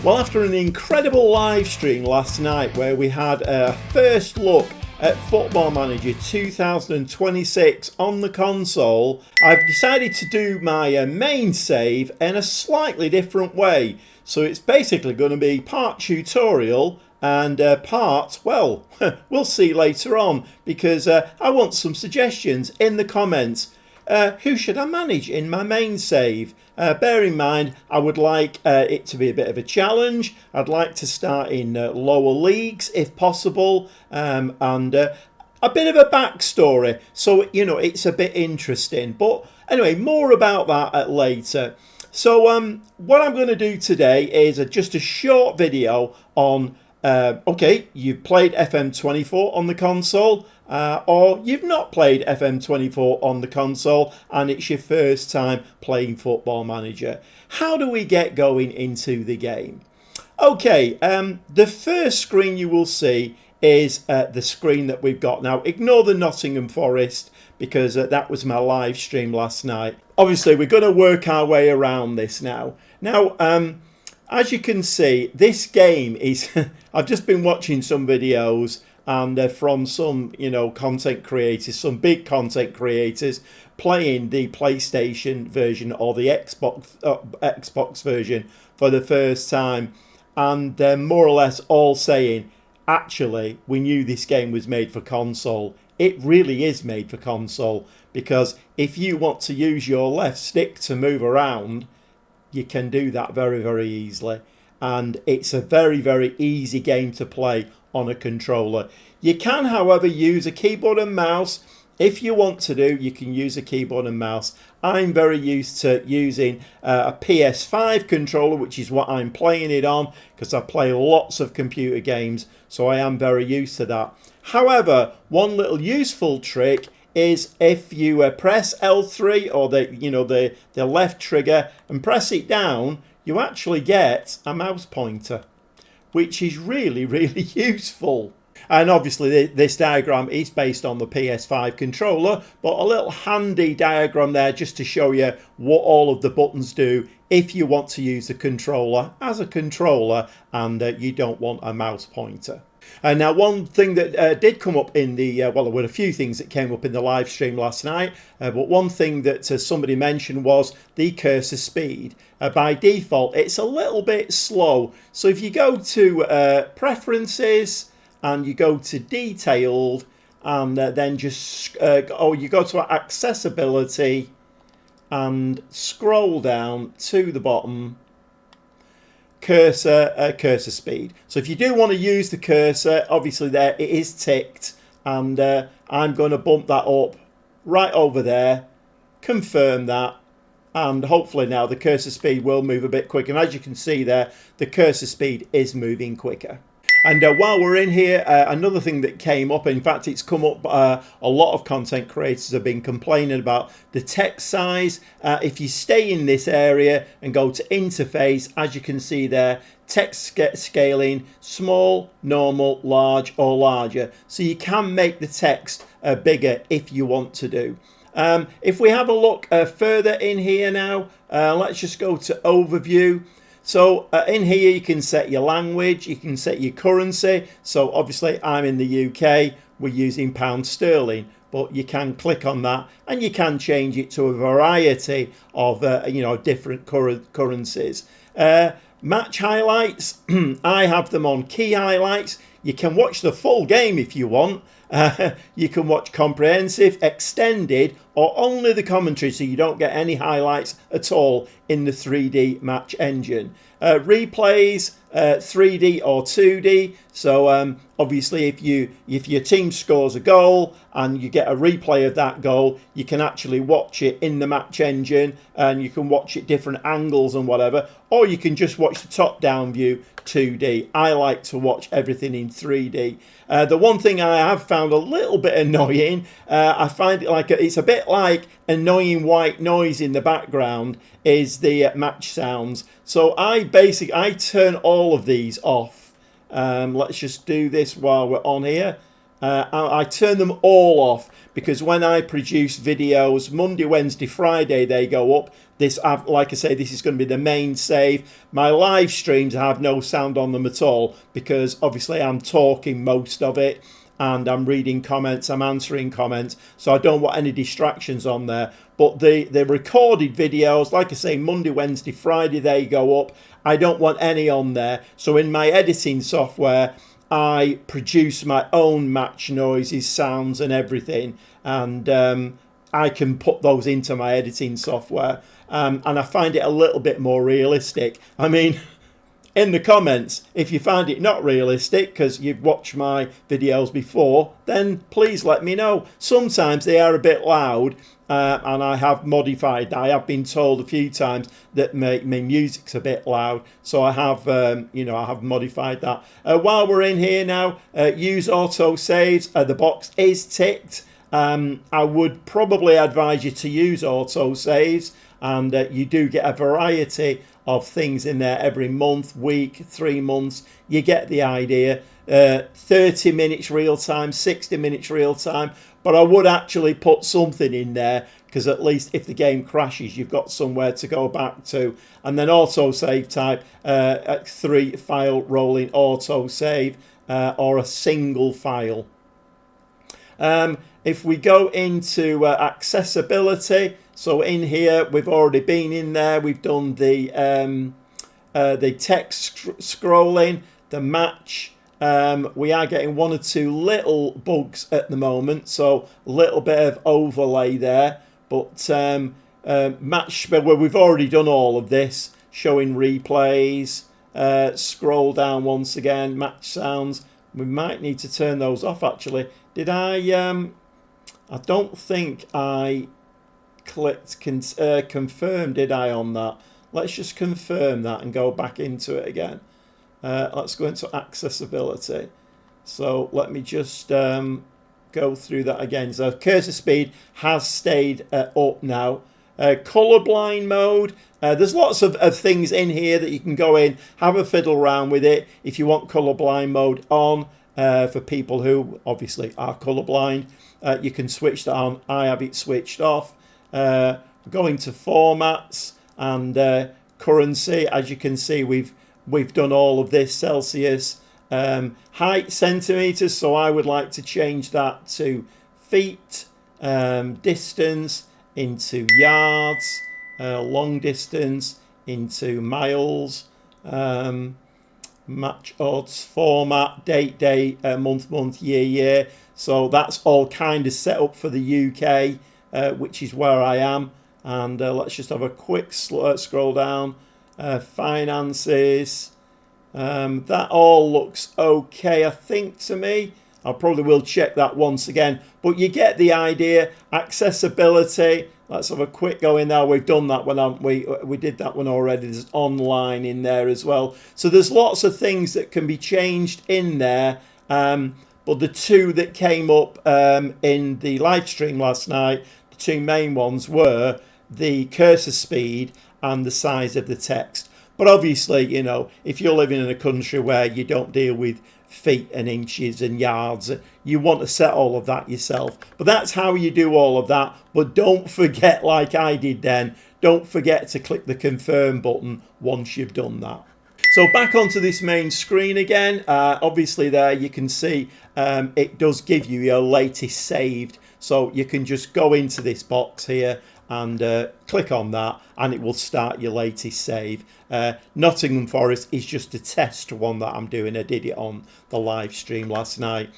Well, after an incredible live stream last night where we had a first look at Football Manager 2026 on the console, I've decided to do my main save in a slightly different way. So it's basically going to be part tutorial and part, well, we'll see later on, because I want some suggestions in the comments. Who should I manage in my main save? Bear in mind, I would like it to be a bit of a challenge. I'd like to start in lower leagues if possible, and a bit of a backstory, so you know it's a bit interesting. But anyway, more about that later. So what I'm going to do today is just a short video on okay, you've played FM24 on the console, or you've not played FM24 on the console and it's your first time playing Football Manager. How do we get going into the game? Okay, the first screen you will see is the screen that we've got now. Ignore the Nottingham Forest because that was my live stream last night. Obviously, we're going to work our way around this now. Now, as you can see, this game is... I've just been watching some videos and from some, you know, content creators, some big content creators playing the PlayStation version or the Xbox version for the first time, and they're more or less all saying, actually, we knew this game was made for console. It really is made for console, because if you want to use your left stick to move around, you can do that very, very easily. And it's a very, very easy game to play on a controller. You can, however, use a keyboard and mouse. If you want to do, you can use a keyboard and mouse. I'm very used to using a PS5 controller, which is what I'm playing it on, because I play lots of computer games, so I am very used to that. However, one little useful trick is if you press L3 or the left trigger and press it down, you actually get a mouse pointer, which is really, really useful. And obviously this diagram is based on the PS5 controller, but a little handy diagram there just to show you what all of the buttons do if you want to use the controller as a controller and you don't want a mouse pointer. And now one thing that did come up in the, well, there were a few things that came up in the live stream last night, but one thing that somebody mentioned was the cursor speed. By default, it's a little bit slow. So if you go to Preferences and you go to Detailed and then just, you go to Accessibility and scroll down to the bottom, cursor speed. So if you do want to use the cursor, obviously there it is ticked, and I'm going to bump that up right over there, confirm that, and hopefully now the cursor speed will move a bit quicker. And as you can see there, the cursor speed is moving quicker. And while we're in here, another thing that came up, in fact it's come up, a lot of content creators have been complaining about the text size. If you stay in this area and go to interface, as you can see there, text scaling, small, normal, large or larger. So you can make the text bigger if you want to do. If we have a look further in here now, let's just go to overview. So in here you can set your language, you can set your currency. So obviously I'm in the UK, we're using pound sterling, but you can click on that and you can change it to a variety of different currencies. Match highlights, I have them on key highlights. You can watch the full game if you want. You can watch comprehensive, extended, or only the commentary, so you don't get any highlights at all in the 3D match engine. Replays, 3D or 2D. So obviously if your team scores a goal and you get a replay of that goal, you can actually watch it in the match engine and you can watch it different angles and whatever, or you can just watch the top down view 2D. I like to watch everything in 3D. The one thing I have found a little bit annoying, I find it like it's a bit like annoying white noise in the background, is the match sounds. So I turn all of these off. Let's just do this while we're on here. I turn them all off, because when I produce videos, Monday, Wednesday, Friday, they go up. This, like I say, this is going to be the main save. My live streams have no sound on them at all, because obviously I'm talking most of it, and I'm reading comments, I'm answering comments, so I don't want any distractions on there. But the recorded videos, like I say, Monday, Wednesday, Friday, they go up. I don't want any on there. So in my editing software, I produce my own match noises, sounds and everything, and I can put those into my editing software, and I find it a little bit more realistic. I mean, in the comments, if you find it not realistic because you've watched my videos before, then please let me know. Sometimes they are a bit loud, and I have modified that. I have been told a few times that my music's a bit loud, so I have I have modified that. While we're in here now, use auto saves. The box is ticked. I would probably advise you to use auto saves, and you do get a variety of things in there every month, week, 3 months. You get the idea. 30 minutes real time, 60 minutes real time, but I would actually put something in there, because at least if the game crashes, you've got somewhere to go back to. And then auto save type, 3 file rolling auto save, or a single file. If we go into accessibility, so in here we've already been in there. We've done the text scrolling, the match. We are getting 1 or 2 little bugs at the moment, so a little bit of overlay there. But match, where we've already done all of this, showing replays. Scroll down once again, match sounds. We might need to turn those off actually. Did I? I don't think I clicked confirm, did I, on that? Let's just confirm that and go back into it again. Let's go into accessibility. So let me just go through that again. So cursor speed has stayed up now. Colorblind mode. There's lots of things in here that you can go in, have a fiddle around with it. If you want colorblind mode on, for people who obviously are colorblind, you can switch that on. I have it switched off. Going to formats and currency. As you can see, we've done all of this. Celsius, height centimeters, so I would like to change that to feet. Distance into yards, long distance into miles. Match odds, format, date, day, month, month, year, year. So that's all kind of set up for the UK, which is where I am. And let's just have a quick scroll down. Finances. That all looks okay, I think, to me. I probably will check that once again, but you get the idea. Accessibility. Let's have a quick go in there. We've done that one, we did that one already. There's online in there as well. So there's lots of things that can be changed in there. But the 2 that came up in the live stream last night, the 2 main ones were the cursor speed and the size of the text. But obviously, you know, if you're living in a country where you don't deal with feet and inches and yards, you want to set all of that yourself. But that's how you do all of that. But don't forget, like I did then, don't forget to click the confirm button once you've done that. So back onto this main screen again. Obviously there you can see it does give you your latest saved. So you can just go into this box here and click on that and it will start your latest save. Nottingham Forest is just a test one that I'm doing. I did it on the live stream last night.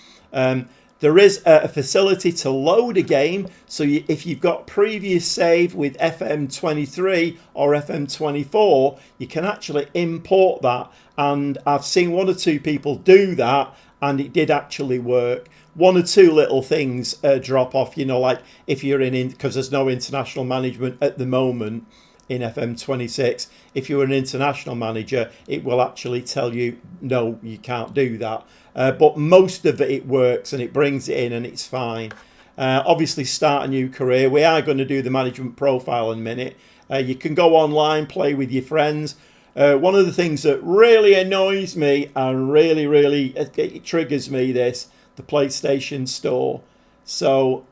There is a facility to load a game, so if you've got previous save with FM23 or FM24, you can actually import that, and I've seen 1 or 2 people do that and it did actually work. 1 or 2 little things drop off, you know, like if you're in, because there's no international management at the moment in FM26. If you're an international manager, it will actually tell you, no, you can't do that. But most of it works and it brings it in and it's fine. Obviously, start a new career. We are going to do the management profile in a minute. You can go online, play with your friends. One of the things that really annoys me and really it triggers me, this, the PlayStation Store. So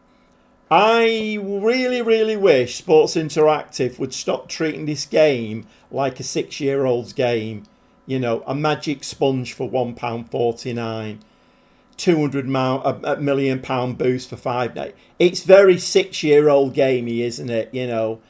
I really, really wish Sports Interactive would stop treating this game like a 6-year-old's game. You know, a magic sponge for £1.49, £200 million boost for £5. It's very 6-year-old gamey, isn't it? You know,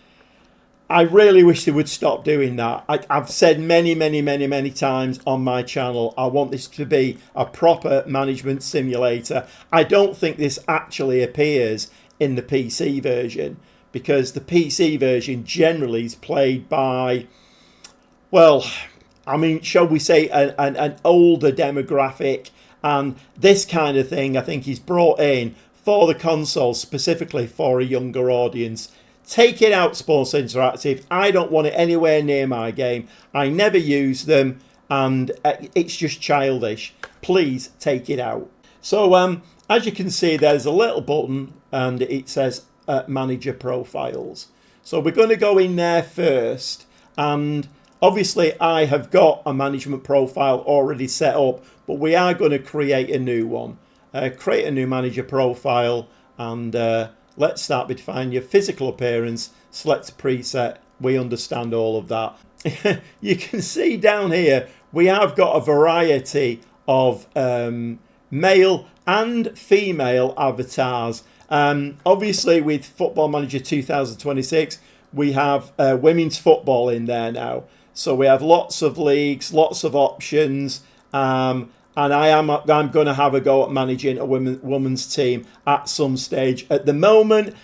I really wish they would stop doing that. I've said many times on my channel, I want this to be a proper management simulator. I don't think this actually appears in the PC version, because the PC version generally is played by, well, I mean, shall we say an older demographic, and this kind of thing I think is brought in for the console specifically for a younger audience. Take it out, Sports Interactive. I don't want it anywhere near my game. I never use them, and it's just childish. Please take it out. So as you can see, there's a little button and it says Manager Profiles. So we're going to go in there first, and obviously I have got a management profile already set up, but we are going to create a new one. Create a new manager profile, and let's start by defining your physical appearance. Select a preset. We understand all of that. You can see down here we have got a variety of male and female avatars. Obviously with Football Manager 2026 we have women's football in there now, so we have lots of leagues, lots of options, and I'm going to have a go at managing a women's team at some stage. At the moment,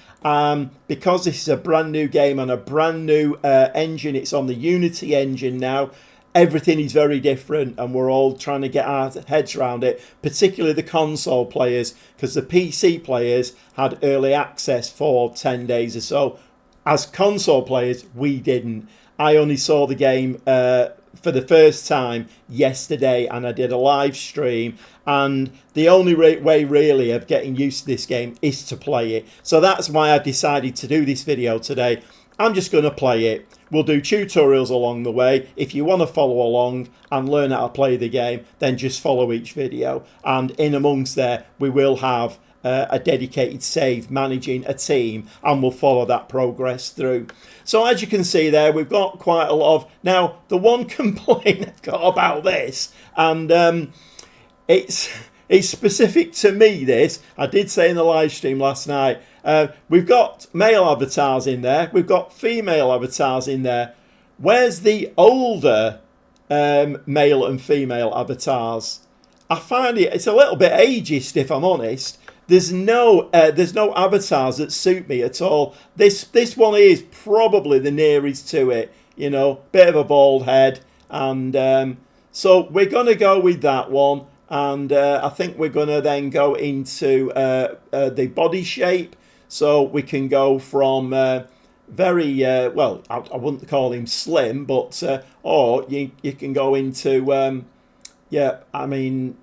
because this is a brand new game and a brand new engine, it's on the Unity engine now, everything is very different, and we're all trying to get our heads around it, particularly the console players, because the PC players had early access for 10 days or so. As console players, we didn't. I only saw the game for the first time yesterday, and I did a live stream, and the only way really of getting used to this game is to play it. So that's why I decided to do this video today. I'm just going to play it. We'll do tutorials along the way. If you want to follow along and learn how to play the game, then just follow each video. And in amongst there, we will have a dedicated save managing a team, and we'll follow that progress through. So as you can see there, we've got quite a lot of... Now, the one complaint I've got about this, and it's specific to me, this. I did say in the live stream last night, we've got male avatars in there, we've got female avatars in there. Where's the older male and female avatars? I find it's a little bit ageist, if I'm honest. There's no avatars that suit me at all. This one is probably the nearest to it, you know, bit of a bald head, and so we're going to go with that one. And I think we're going to then go into the body shape. So we can go from very, well, I wouldn't call him slim, but, or you can go into, yeah, I mean,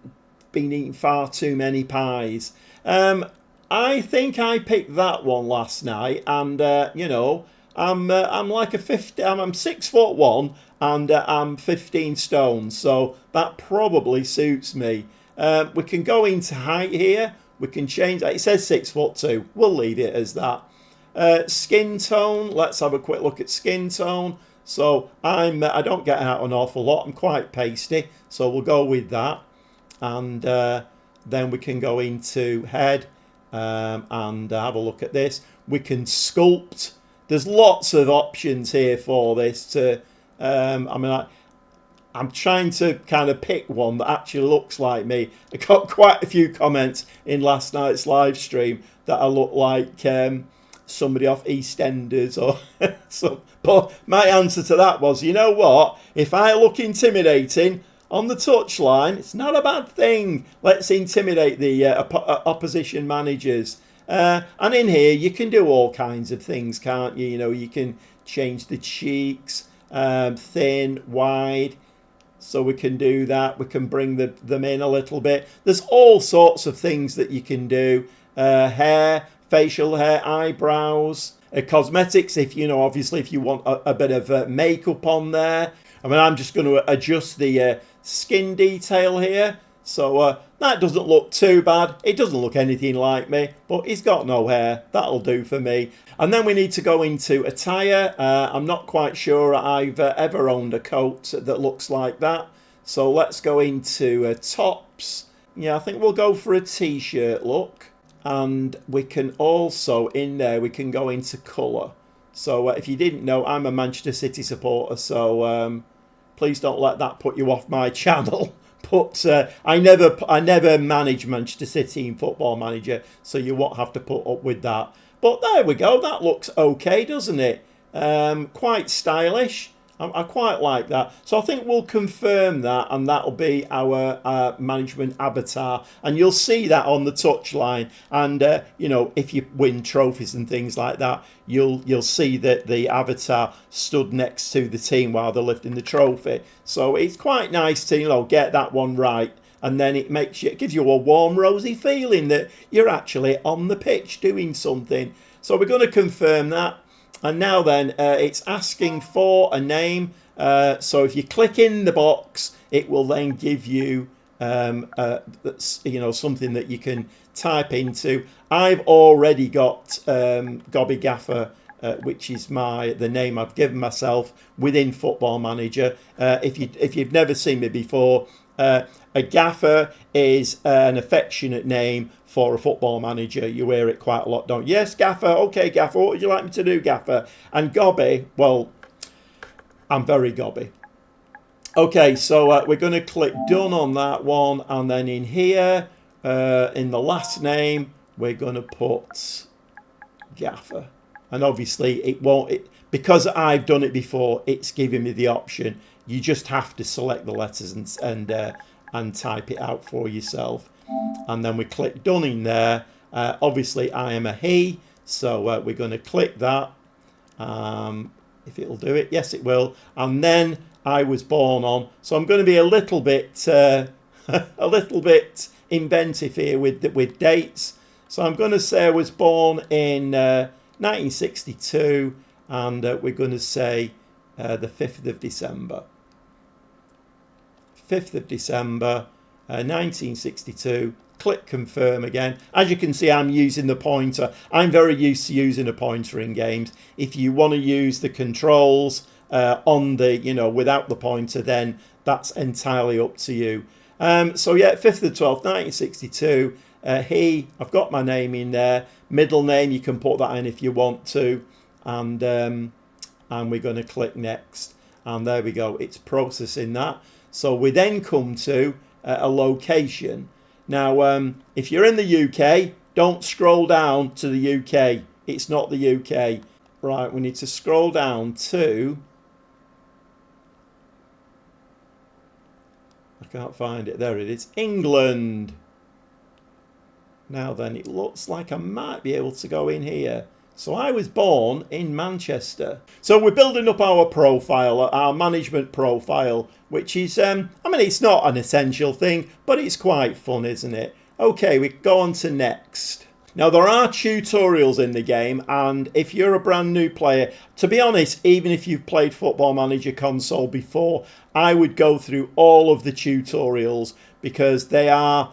been eating far too many pies. I think I picked that one last night, and, you know, I'm like a 50, I'm 6'1", and I'm 15 stone, so that probably suits me. We can go into height here. We can change that. It says 6'2". We'll leave it as that. Skin tone. Let's have a quick look at skin tone. So I don't get out an awful lot. I'm quite pasty, so we'll go with that. And then we can go into head and have a look at this. We can sculpt. There's lots of options here for this. To I mean, I'm trying to kind of pick one that actually looks like me. I got quite a few comments in last night's live stream that I look like somebody off EastEnders or some. But my answer to that was, you know what? If I look intimidating on the touchline, it's not a bad thing. Let's intimidate the opposition managers. And in here, you can do all kinds of things, can't you? You know, you can change the cheeks, thin, wide. So we can do that. We can bring them in a little bit. There's all sorts of things that you can do. Hair, facial hair, eyebrows, cosmetics. If you know, obviously, if you want a bit of makeup on there. I mean, I'm just going to adjust the skin detail here. So That doesn't look too bad. It doesn't look anything like me, but he's got no hair. That'll do for me. And then we need to go into attire. I'm not quite sure I've ever owned a coat that looks like that. So let's go into tops. Yeah, I think we'll go for a t-shirt look. And we can also, in there, we can go into colour. So if you didn't know, I'm a Manchester City supporter, so please don't let that put you off my channel. But I never manage Manchester City in Football Manager, so you won't have to put up with that. But there we go. That looks okay, doesn't it? Quite stylish. I quite like that. So I think we'll confirm that, and that'll be our management avatar. And you'll see that on the touchline. And you know, if you win trophies and things like that, you'll see that the avatar stood next to the team while they're lifting the trophy. So it's quite nice to, you know, get that one right. And then it gives you a warm, rosy feeling that you're actually on the pitch doing something. So we're going to confirm that. And now then, it's asking for a name. So if you click in the box, it will then give you, something that you can type into. I've already got Gobby Gaffer, which is the name I've given myself within Football Manager. If you've never seen me before, a gaffer is an affectionate name for a football manager. You hear it quite a lot, don't you? Yes, gaffer. Okay, gaffer. What would you like me to do, gaffer? And Gobby, well, I'm very Gobby. Okay, so we're going to click done on that one. And then in here, in the last name, we're going to put gaffer. And obviously, it won't... because I've done it before, it's giving me the option. You just have to select the letters and type it out for yourself. And then we click done in there. Obviously, I am a he, so we're going to click that. If it'll do it, yes, it will. And then I was born on. So I'm going to be a little bit inventive here with dates. So I'm going to say I was born in 1962, and we're going to say the 5th of December. 5th of December, 1962. Click confirm again. As you can see, I'm using the pointer. I'm very used to using a pointer in games. If you want to use the controls on the, without the pointer, then that's entirely up to you. So yeah, 5th of the 12th, 1962. I've got my name in there. Middle name, you can put that in if you want to. And we're going to click next. And there we go. It's processing that. So we then come to a location. Now, if you're in the UK, don't scroll down to the UK. It's not the UK. Right, we need to scroll down to... I can't find it. There it is. England. Now then, it looks like I might be able to go in here. So I was born in Manchester. So we're building up our profile, our management profile, which is, it's not an essential thing, but it's quite fun, isn't it? Okay, we go on to next. Now, there are tutorials in the game, and if you're a brand new player, to be honest, even if you've played Football Manager console before, I would go through all of the tutorials because I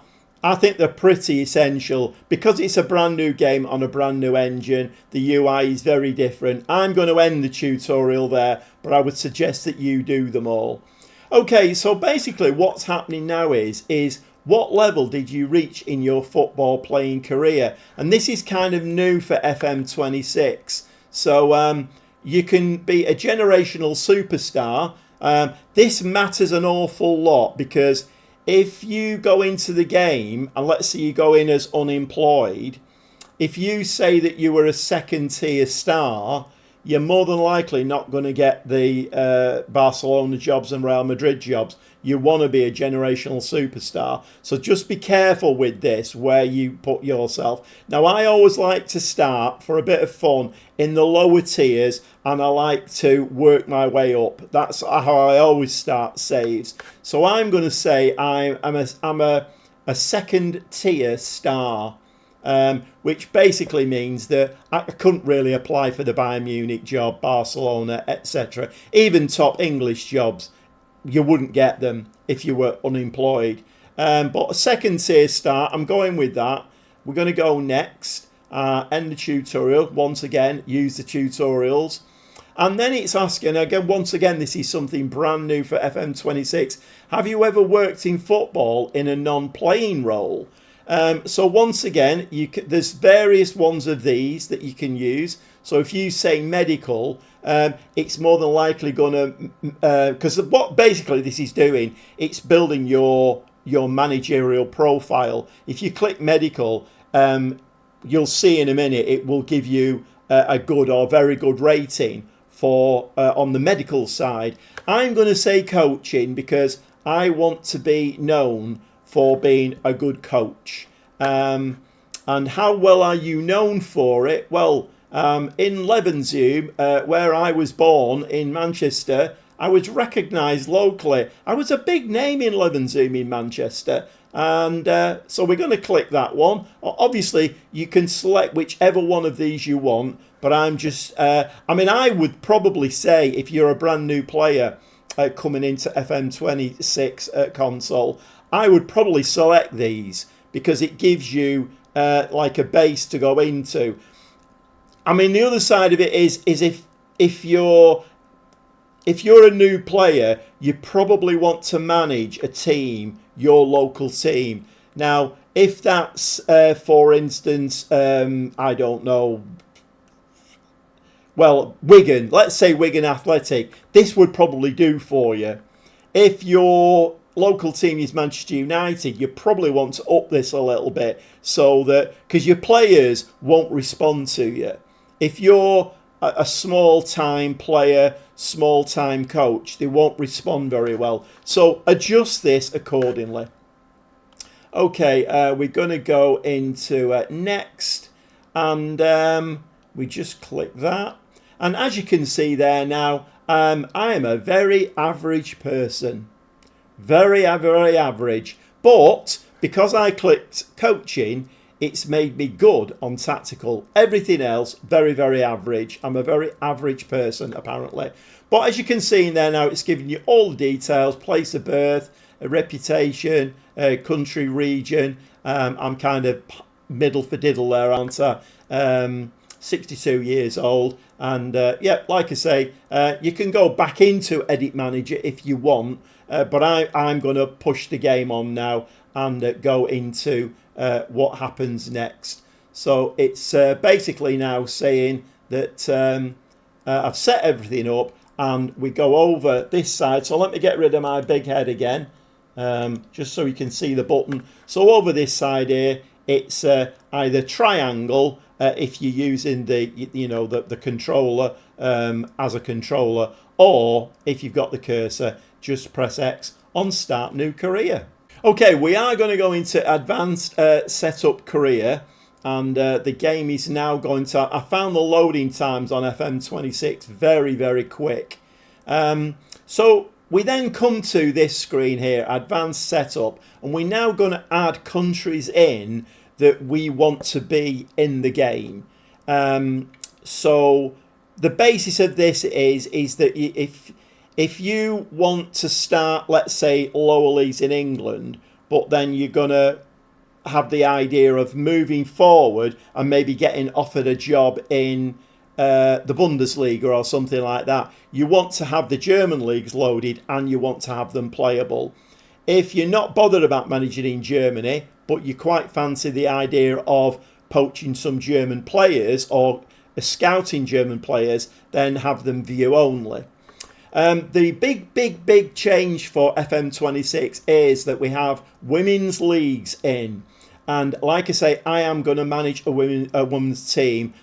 think they're pretty essential. Because it's a brand new game on a brand new engine, the UI is very different. I'm going to end the tutorial there, but I would suggest that you do them all. Okay, so basically what's happening now is what level did you reach in your football playing career? And this is kind of new for FM26. So you can be a generational superstar. This matters an awful lot because if you go into the game, and let's say you go in as unemployed, if you say that you were a second tier star, you're more than likely not going to get the Barcelona jobs and Real Madrid jobs. You want to be a generational superstar. So just be careful with this, where you put yourself. Now, I always like to start, for a bit of fun, in the lower tiers, and I like to work my way up. That's how I always start saves. So I'm going to say I'm a second tier star. Which basically means that I couldn't really apply for the Bayern Munich job, Barcelona, etc. Even top English jobs, you wouldn't get them if you were unemployed. But a second tier start, I'm going with that. We're going to go next, end the tutorial. Once again, use the tutorials. And then it's asking, again, once again, this is something brand new for FM26. Have you ever worked in football in a non-playing role? So once again, there's various ones of these that you can use. So if you say medical, it's more than likely going to, because what basically this is doing, it's building your managerial profile. If you click medical, you'll see in a minute it will give you a good or very good rating for on the medical side. I'm going to say coaching because I want to be known for being a good coach. And how well are you known for it? Well, in Levenshulme, where I was born in Manchester, I was recognised locally. I was a big name in Levenshulme in Manchester. And so we're going to click that one. Obviously, you can select whichever one of these you want. But I'm just, I mean, I would probably say if you're a brand new player coming into FM26 console, I would probably select these because it gives you like a base to go into. I mean, the other side of it is if you're a new player, you probably want to manage a team, your local team. Now, if that's, for instance, I don't know, well, Wigan, let's say Wigan Athletic, this would probably do for you. If your local team is Manchester United, you probably want to up this a little bit so that, because your players won't respond to you. If you're a small-time player, small-time coach, they won't respond very well. So adjust this accordingly. Okay, we're going to go into next, and we just click that. And as you can see there now, I am a very average person. Very, very average. But because I clicked coaching, it's made me good on tactical. Everything else, very, very average. I'm a very average person, apparently. But as you can see in there now, it's giving you all the details, place of birth, a reputation, country, region. I'm kind of middle for diddle there, aren't I? 62 years old. And yeah, like I say, you can go back into Edit Manager if you want. But I'm going to push the game on now and go into what happens next. So it's basically now saying that I've set everything up and we go over this side. So let me get rid of my big head again, just so you can see the button. So over this side here, it's either triangle if you're using the controller as a controller, or if you've got the cursor, just press X on Start New Career. Okay, we are going to go into Advanced Setup Career, and the game is now going to... I found the loading times on FM26 very, very quick. So we then come to this screen here, Advanced Setup, and we're now going to add countries in that we want to be in the game. So the basis of this is that if you want to start, let's say, lower leagues in England, but then you're going to have the idea of moving forward and maybe getting offered a job in the Bundesliga or something like that, you want to have the German leagues loaded and you want to have them playable. If you're not bothered about managing in Germany, but you quite fancy the idea of poaching some German players or scouting German players, then have them view only. The big change for FM26 is that we have women's leagues in. And like I say, I am going to manage a women's team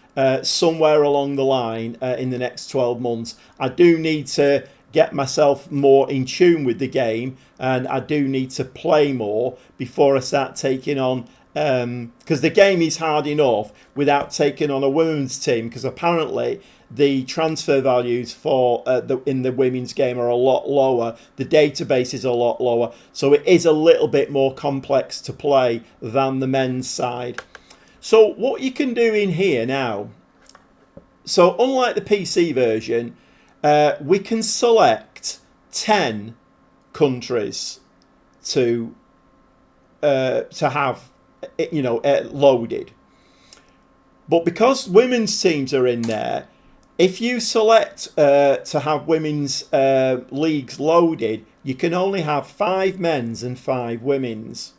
somewhere along the line in the next 12 months. I do need to get myself more in tune with the game, and I do need to play more before I start taking on, because the game is hard enough without taking on a women's team, because apparently the transfer values for in the women's game are a lot lower. The database is a lot lower, so it is a little bit more complex to play than the men's side. So what you can do in here now, so unlike the PC version, we can select 10 countries to to have, you know, loaded. But because women's teams are in there, if you select to have women's leagues loaded, you can only have 5 men's and 5 women's.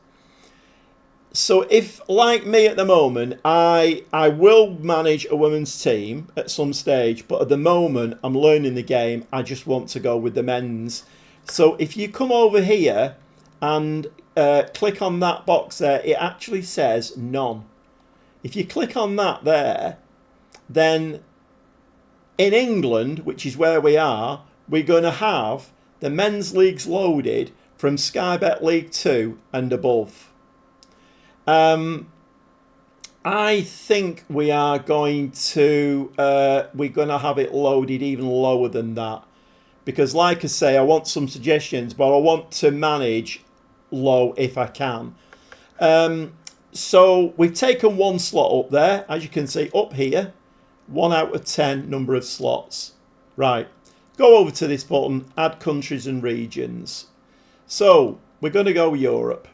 So if, like me at the moment, I will manage a women's team at some stage, but at the moment I'm learning the game, I just want to go with the men's. So if you come over here and click on that box there, it actually says none. If you click on that there, then in England, which is where we are, we're going to have the men's leagues loaded from Sky Bet League 2 and above. I think we are going to have it loaded even lower than that, because like I say, I want some suggestions, but I want to manage low if I can. So we've taken 1 slot up there, as you can see up here, 1 out of 10 number of slots. Right, go over to this button, add countries and regions. So we're going to go Europe.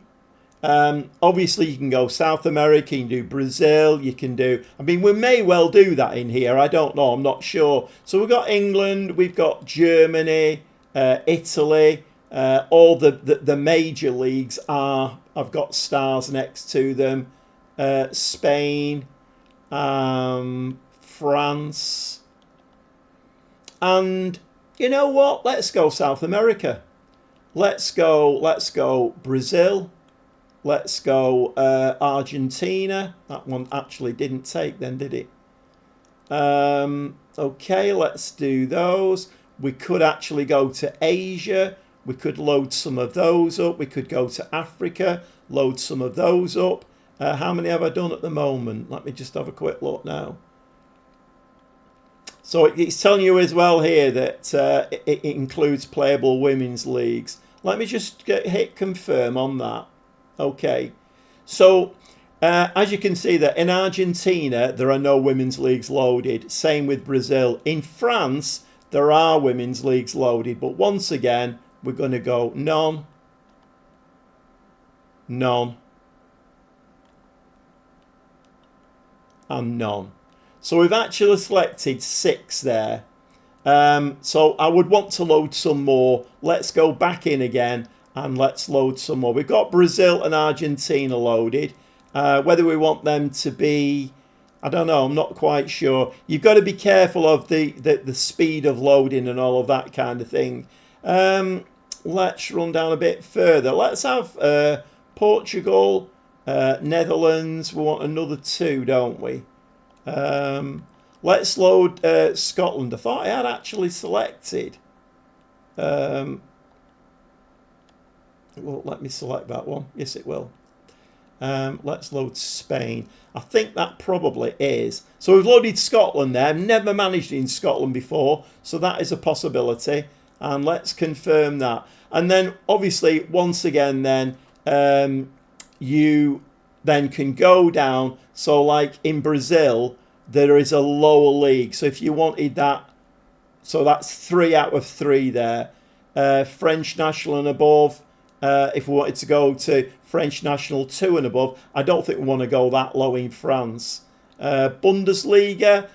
Obviously you can go South America, you can do Brazil, you can do, I mean, we may well do that in here, I don't know, I'm not sure. So we've got England, we've got Germany, Italy, all the major leagues I've got stars next to them. Spain, France, and you know what? Let's go South America. Let's go Brazil. Let's go Argentina. That one actually didn't take then, did it? Okay, let's do those. We could actually go to Asia. We could load some of those up. We could go to Africa, load some of those up. How many have I done at the moment? Let me just have a quick look now. So it's telling you as well here that it includes playable women's leagues. Let me just hit confirm on that. Okay. So as you can see that in Argentina, there are no women's leagues loaded. Same with Brazil. In France, there are women's leagues loaded. But once again, we're going to go none, none, and none. So we've actually selected 6 there. So I would want to load some more. Let's go back in again and let's load some more. We've got Brazil and Argentina loaded. Whether we want them to be, I don't know, I'm not quite sure. You've got to be careful of the speed of loading and all of that kind of thing. Let's run down a bit further. Let's have Portugal, Netherlands. We want another 2, don't we? Let's load Scotland. I thought I had actually selected. It won't let me select that one. Yes, it will. Let's load Spain. I think that probably is. So we've loaded Scotland there. I've never managed in Scotland before, so that is a possibility. And let's confirm that. And then obviously once again then you then can go down. So like in Brazil, there is a lower league. So if you wanted that, so that's 3 out of 3 there. French national and above. If we wanted to go to French national 2 and above, I don't think we want to go that low in France. Bundesliga,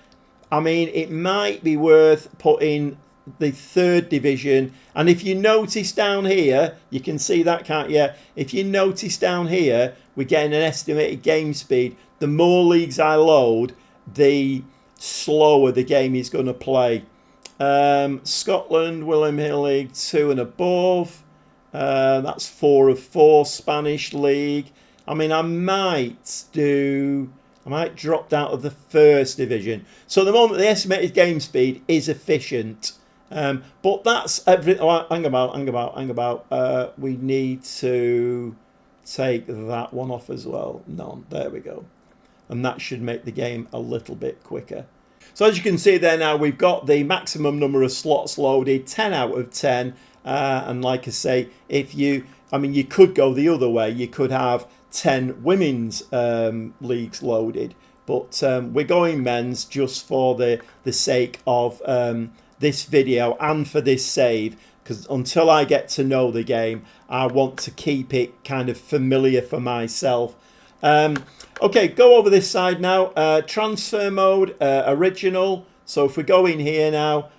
I mean, it might be worth putting the 3rd division. And if you notice down here, you can see that, can't you? If you notice down here, we're getting an estimated game speed. The more leagues I load, the slower the game is going to play. Scotland, William Hill League 2 and above. That's 4 of 4. Spanish League. I mean, I might drop down to the 1st division. So at the moment, the estimated game speed is efficient. But that's everything. Oh, hang about. We need to take that one off as well. None. There we go. And that should make the game a little bit quicker. So as you can see there now, we've got the maximum number of slots loaded, 10 out of 10. And like I say, you could go the other way. You could have 10 women's leagues loaded. But we're going men's just for the sake of this video and for this save. because until I get to know the game, I want to keep it kind of familiar for myself. Okay, go over this side now. Transfer mode, original. So if we go in here now,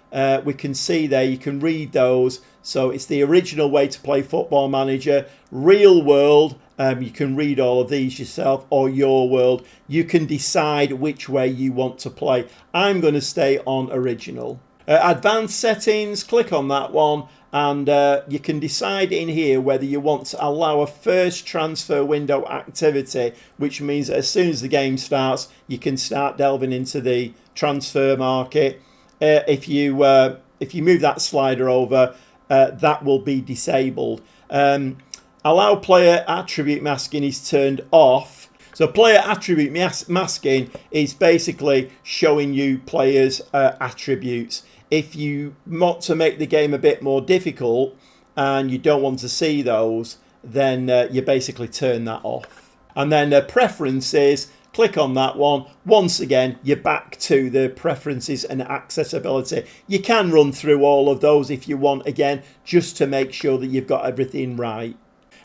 we can see there, you can read those. So it's the original way to play Football Manager. Real world, you can read all of these yourself, or your world. You can decide which way you want to play. I'm going to stay on original. Advanced settings, click on that one, and you can decide in here whether you want to allow a first transfer window activity, which means that as soon as the game starts, you can start delving into the transfer market. If you move that slider over, that will be disabled. Allow player attribute masking is turned off. So player attribute masking is basically showing you players' attributes. If you want to make the game a bit more difficult and you don't want to see those, then you basically turn that off. And then preferences, click on that one. Once again, you're back to the preferences and accessibility. You can run through all of those if you want, again, just to make sure that you've got everything right.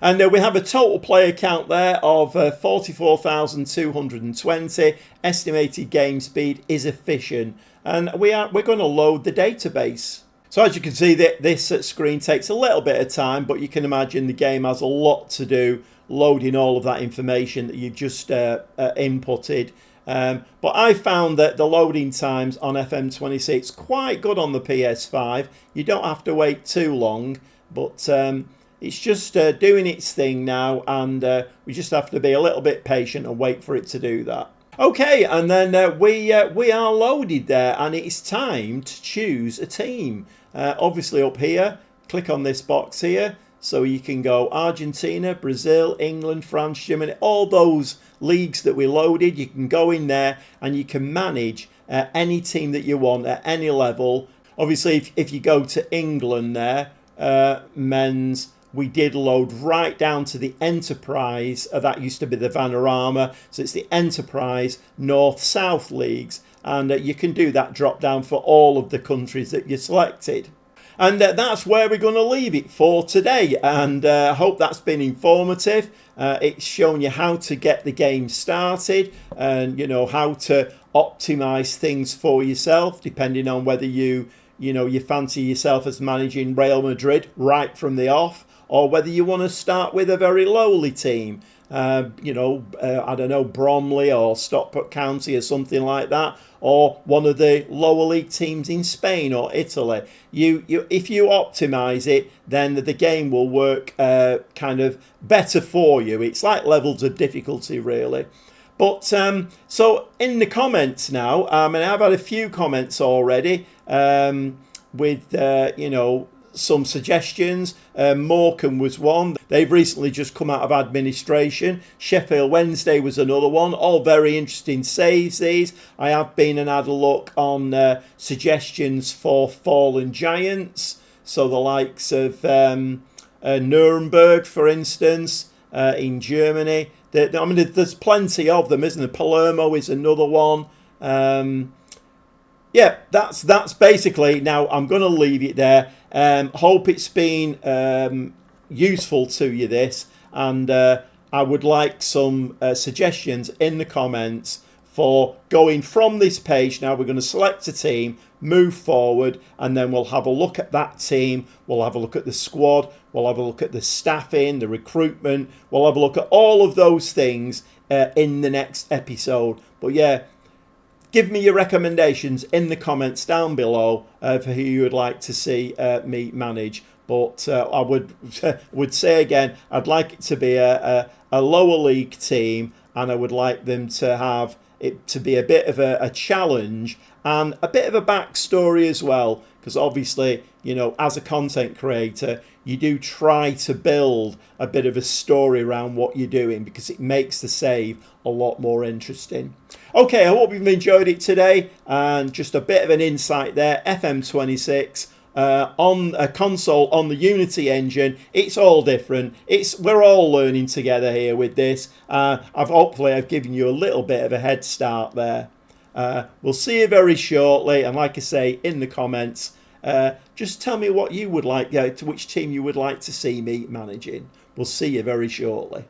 And we have a total player count there of 44,220. Estimated game speed is efficient. And we're going to load the database. So as you can see, this screen takes a little bit of time, but you can imagine the game has a lot to do loading all of that information that you just inputted. But I found that the loading times on FM26 quite good on the PS5. You don't have to wait too long, but it's just doing its thing now, and we just have to be a little bit patient and wait for it to do that. Okay, and then we are loaded there, and it's time to choose a team. Obviously up here, click on this box here, so you can go Argentina, Brazil, England, France, Germany, all those leagues that we loaded. You can go in there and you can manage any team that you want at any level. Obviously, if you go to England there, men's, we did load right down to the Enterprise. That used to be the Vanarama. So it's the Enterprise North-South leagues. And you can do that drop down for all of the countries that you selected. And that's where we're going to leave it for today. And I hope that's been informative. It's shown you how to get the game started and, you know, how to optimize things for yourself, depending on whether you fancy yourself as managing Real Madrid right from the off, or whether you want to start with a very lowly team, I don't know, Bromley or Stockport County or something like that, or one of the lower league teams in Spain or Italy. If you optimize it, then the game will work kind of better for you. It's like levels of difficulty, really. But so in the comments now, and I've had a few comments already with some suggestions. Morecambe was one. They've recently just come out of administration. Sheffield Wednesday was another one. All very interesting saves, these. I have been and had a look on suggestions for fallen giants. So the likes of Nuremberg, for instance, in Germany. There's plenty of them, isn't there? Palermo is another one. Yeah, that's basically, now I'm going to leave it there. Hope it's been useful to you, this, and I would like some suggestions in the comments for going from this page. Now we're going to select a team, move forward, and then we'll have a look at that team. We'll have a look at the squad. We'll have a look at the staffing, the recruitment. We'll have a look at all of those things in the next episode. But yeah, give me your recommendations in the comments down below for who you would like to see me manage. But I would say again, I'd like it to be a lower league team, and I would like them to have it to be a bit of a challenge and a bit of a backstory as well. Because obviously, as a content creator, you do try to build a bit of a story around what you're doing, because it makes the save a lot more interesting. Okay, I hope you've enjoyed it today, and just a bit of an insight there. FM26 on a console on the Unity engine. It's all different. We're all learning together here with this. Hopefully I've given you a little bit of a head start there. We'll see you very shortly, and like I say in the comments, Just tell me what you would like, to which team you would like to see me managing. We'll see you very shortly.